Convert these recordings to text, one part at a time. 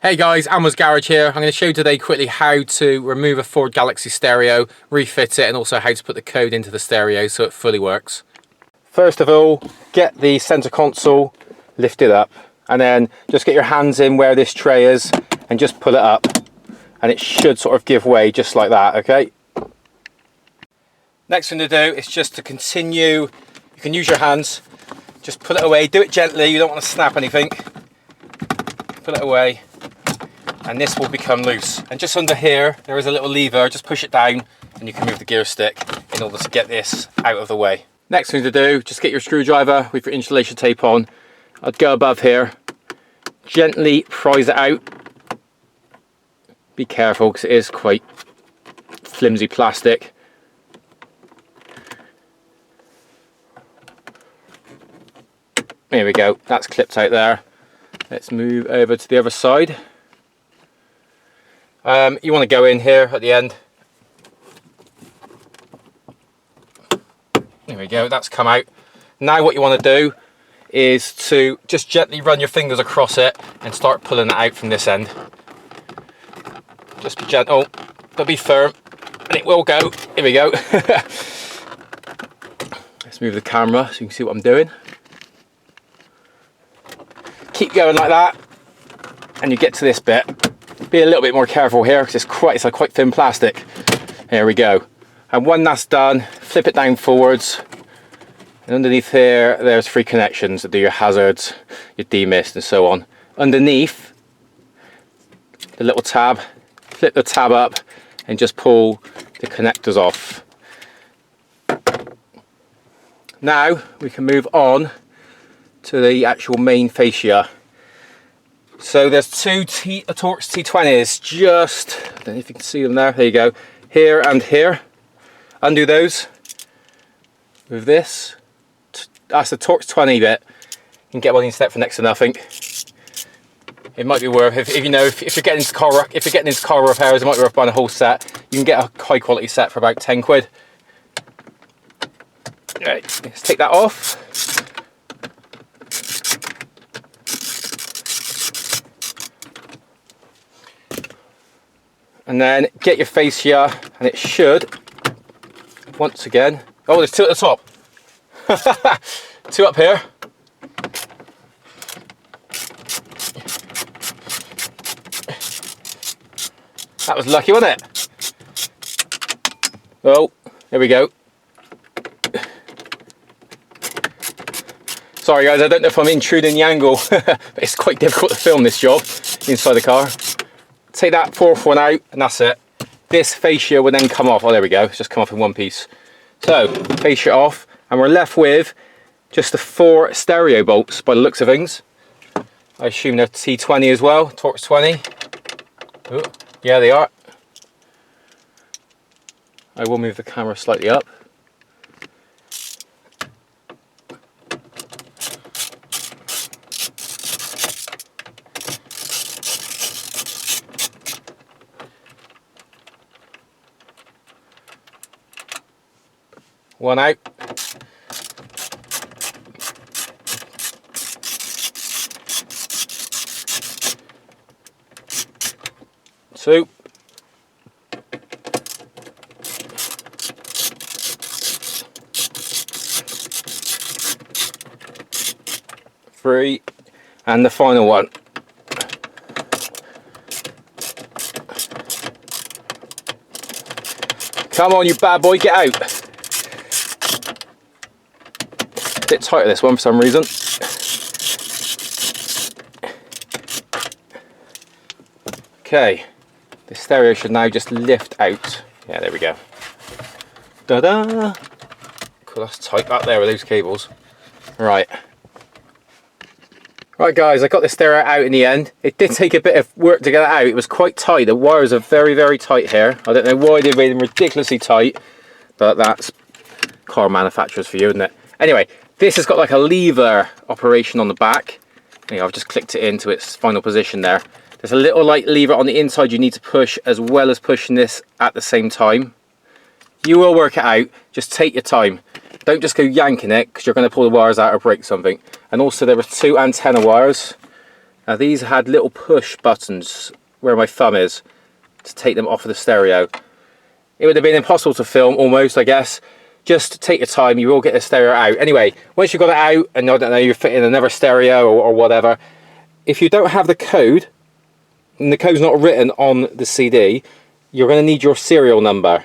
Hey guys, Amma's Garage here. I'm going to show you today quickly how to remove a Ford Galaxy stereo, refit it, and also how to put the code into the stereo so it fully works. First of all, get the center console lifted up, and then just get your hands in where this tray is and just pull it up, and it should sort of give way just like that, okay? Next thing to do is just to continue, you can use your hands, just pull it away, do it gently, you don't want to snap anything. Pull it away, and this will become loose. And just under here there is a little lever, just push it down and you can move the gear stick in order to get this out of the way. Next thing to do, just get your screwdriver with your insulation tape on. I'd go above here, gently prise it out. Be careful because it is quite flimsy plastic. There we go, that's clipped out there. Let's move over to the other side. You want to go in here at the end. There we go, that's come out. Now what you want to do is to just gently run your fingers across it and start pulling it out from this end. Just be gentle, but be firm, and it will go. Here we go. Let's move the camera so you can see what I'm doing. Keep going like that, and you get to this bit. Be a little bit more careful here because it's a quite thin plastic. There we go. And when that's done, flip it down forwards. And underneath here, there's 3 connections that do your hazards, your demist, and so on. Underneath the little tab, flip the tab up and just pull the connectors off. Now we can move on to the actual main fascia. So there's 2 Torx T20s, just, I don't know if you can see them there, you go, here and here. Undo those with this. That's the Torx 20 bit. You can get one in step for next to nothing. It might be worth, if you're getting into car repairs, it might be worth buying a whole set. You can get a high quality set for about 10 quid. Right, let's take that off. And then get your fascia, and it should, once again, oh, there's 2 at the top. 2 up here. That was lucky, wasn't it? Oh, there we go. Sorry guys, I don't know if I'm intruding the angle, but it's quite difficult to film this job inside the car. Take that 4th one out, and that's it. This fascia will then come off. Oh, there we go. It's just come off in one piece. So, fascia off, and we're left with just the 4 stereo bolts by the looks of things. I assume they're T20 as well, Torx 20. Oh, yeah, they are. I will move the camera slightly up. One out. 2. 3. And the final one. Come on, you bad boy, get out. Bit tighter this one for some reason. Okay, the stereo should now just lift out. Yeah, there we go. Da-da! Cool, that's tight back there with those cables. Right. Right guys, I got the stereo out in the end. It did take a bit of work to get it out. It was quite tight. The wires are very, very tight here. I don't know why they made them ridiculously tight, but that's car manufacturers for you, isn't it? Anyway, this has got like a lever operation on the back. I've just clicked it into its final position there. There's a little light lever on the inside you need to push, as well as pushing this at the same time. You will work it out, just take your time. Don't just go yanking it, because you're going to pull the wires out or break something. And also there were 2 antenna wires Now these had little push buttons where my thumb is to take them off of the stereo. It would have been impossible to film almost, I guess. Just take your time, you will get the stereo out. Anyway, once you've got it out, and I don't know, you're fitting another stereo or whatever, if you don't have the code, and the code's not written on the CD, you're going to need your serial number.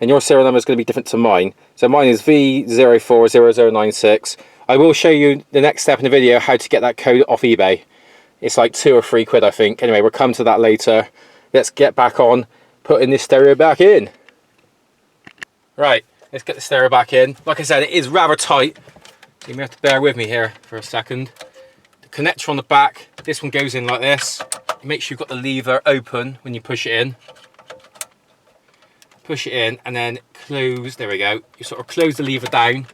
And your serial number is going to be different to mine. So mine is V040096. I will show you the next step in the video how to get that code off eBay. It's like £2 or £3, I think. Anyway, we'll come to that later. Let's get back on putting this stereo back in. Right, let's get the stereo back in. Like I said, it is rather tight, so you may have to bear with me here for a second. The connector on the back, this one goes in like this. Make sure you've got the lever open when you push it in. Push it in and then close, there we go. You sort of close the lever down.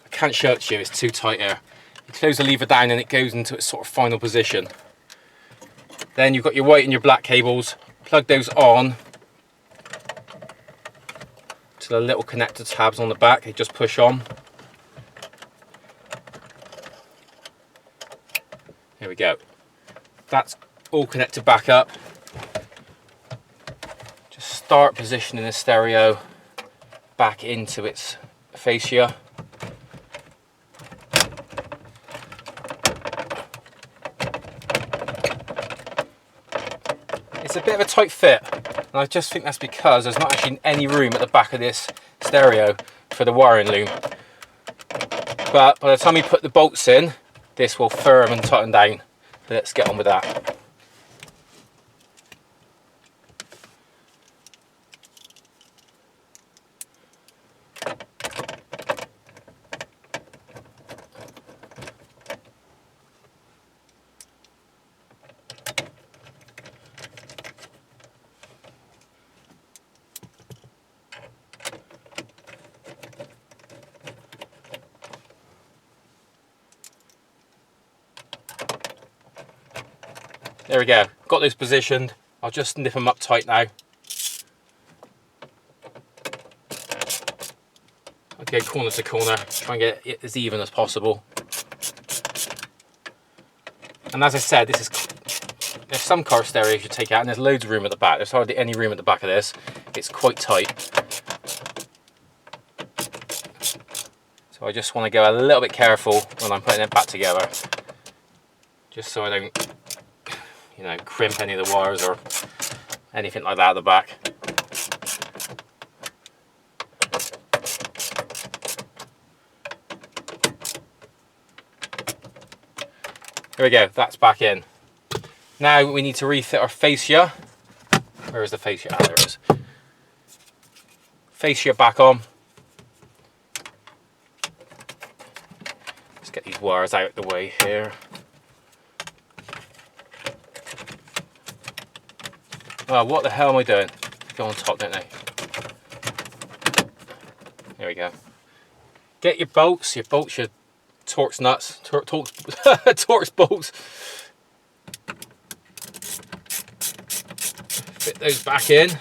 I can't show it to you, it's too tight here. You close the lever down and it goes into its sort of final position. Then you've got your white and your black cables. Plug those on to the little connector tabs on the back. They just push on. There we go. That's all connected back up. Just start positioning the stereo back into its fascia. It's a bit of a tight fit, and I just think that's because there's not actually any room at the back of this stereo for the wiring loom. But by the time you put the bolts in, this will firm and tighten down. Let's get on with that. There we go, got those positioned. I'll just nip them up tight now. I'll go corner to corner, try and get it as even as possible. And as I said, there's some car stereos you take out and there's loads of room at the back. There's hardly any room at the back of this. It's quite tight. So I just want to go a little bit careful when I'm putting it back together. Just so I don't, you know, crimp any of the wires or anything like that at the back. There we go, that's back in. Now we need to refit our fascia. Where is the fascia? Ah, there it is. Fascia back on. Let's get these wires out of the way here. Oh, what the hell am I doing? Go on top, don't they? There we go. Get your bolts, your Torx nuts, Torx bolts. Fit those back in.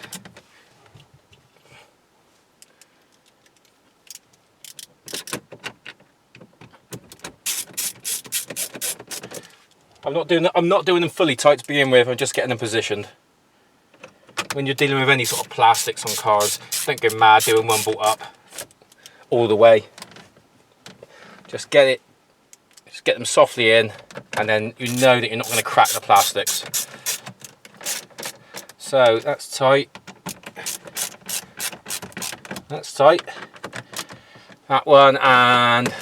I'm not doing them fully tight to begin with. I'm just getting them positioned. When you're dealing with any sort of plastics on cars, don't go mad doing one bolt up all the way. Just get them softly in, and then you know that you're not going to crack the plastics. So that's tight. That's tight. That one and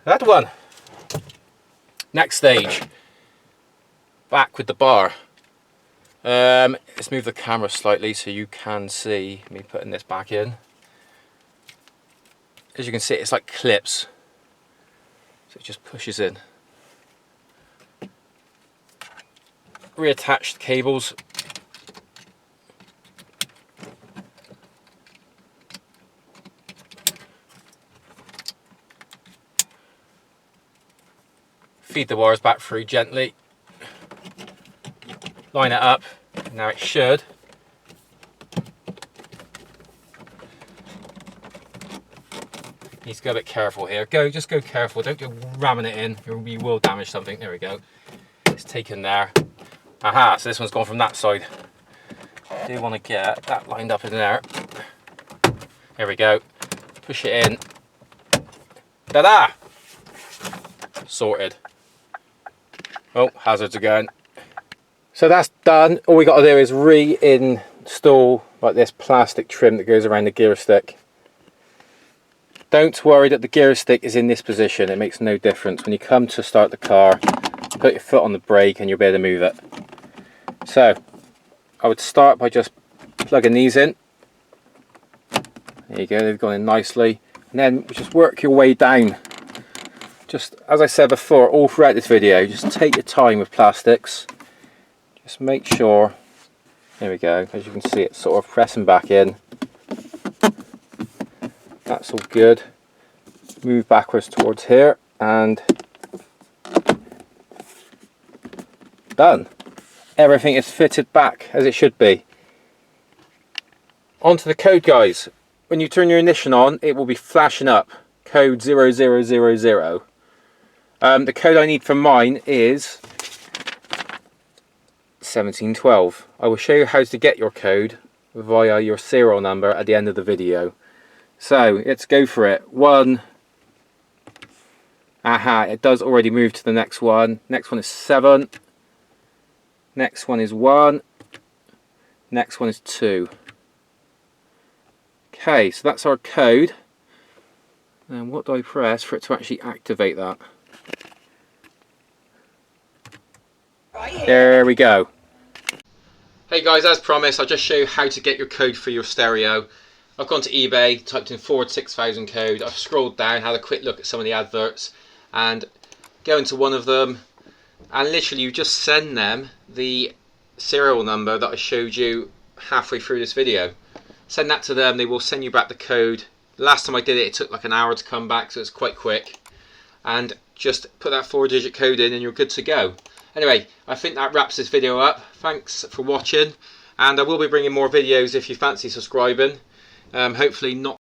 that one. Next stage. Back with the bar. Let's move the camera slightly so you can see me putting this back in. As you can see, it's like clips, so it just pushes in. Reattach the cables. Feed the wires back through gently. Line it up. Now it should. Need to go a bit careful here. Just go careful. Don't go ramming it in. You will damage something. There we go. It's taken there. Aha, so this one's gone from that side. I do want to get that lined up in there. There we go. Push it in. Ta-da! Sorted. Oh, hazards again. So that's done. All we got to do is reinstall like this plastic trim that goes around the gear stick. Don't worry that the gear stick is in this position. It makes no difference. When you come to start the car, put your foot on the brake and you'll be able to move it. So I would start by just plugging these in. There you go, they've gone in nicely. And then just work your way down. Just as I said before, all throughout this video, just take your time with plastics. Just make sure, there we go, as you can see it's sort of pressing back in. That's all good. Move backwards towards here and done. Everything is fitted back as it should be. Onto the code, guys. When you turn your ignition on, it will be flashing up code 0000. The code I need for mine is 1712. I will show you how to get your code via your serial number at the end of the video. So let's go for it. Aha, it does already move to the next one. Next one is 7. Next one is 1. Next one is 2. Okay, so that's our code. And what do I press for it to actually activate that? There we go. Hey guys, as promised, I'll just show you how to get your code for your stereo. I've gone to eBay, typed in Ford 6000 code, I've scrolled down, had a quick look at some of the adverts, and go into one of them, and literally you just send them the serial number that I showed you halfway through this video. Send that to them, they will send you back the code. Last time I did it, it took like an hour to come back, so it's quite quick. And just put that 4-digit code in and you're good to go. Anyway, I think that wraps this video up. Thanks for watching, and I will be bringing more videos if you fancy subscribing. Hopefully not